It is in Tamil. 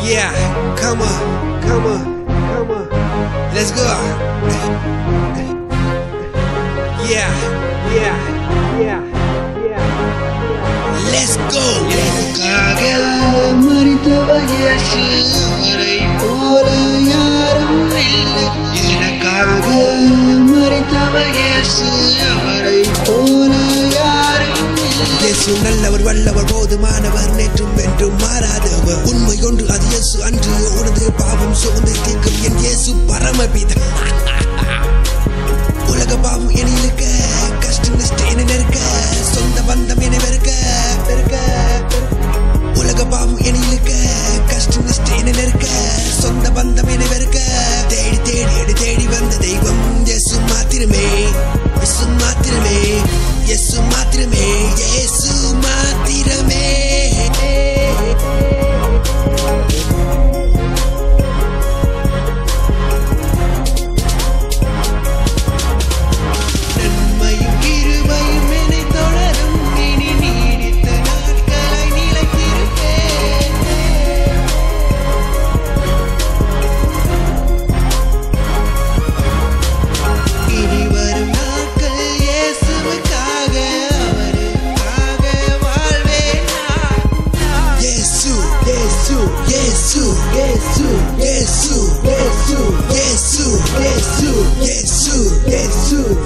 Yeah, come on, come on, come on. Let's go. Yeah, yeah, yeah, yeah. Let's go. எனக்காக மரித்தவர் இயேசு அவரை போல யாரும் இல்லை. எனக்காக மரித்தவர் இயேசு அவரை போல யாரும் இல்லை. இயேசு நல்லவர் வல்லவர் போதுமானவர் நேற்றும் என்றும் மாறாதவர் உண்மை ஒன்று அது இயேசு அன்று உனது பாவம் சோர்ந்து தீர்க்கும் என் இயேசு பரமபிதா உலக பாவம் என இழுக்க கஷ்டம் நிஷ்டம் என நெருக்க சொந்த பந்தம் என வெறுக்க உலக பாவம் என இழுக்க கஷ்டம் நிஷ்டம் என நெருக்க சொந்த பந்தம் என வெறுக்க தேடி தேடி அடி தேடி வந்த தெய்வம் இயேசு மாத்திரமே இயேசு மாத்திரமே இயேசு மாத்திரமே இயேசு மாத்திரமே Yesu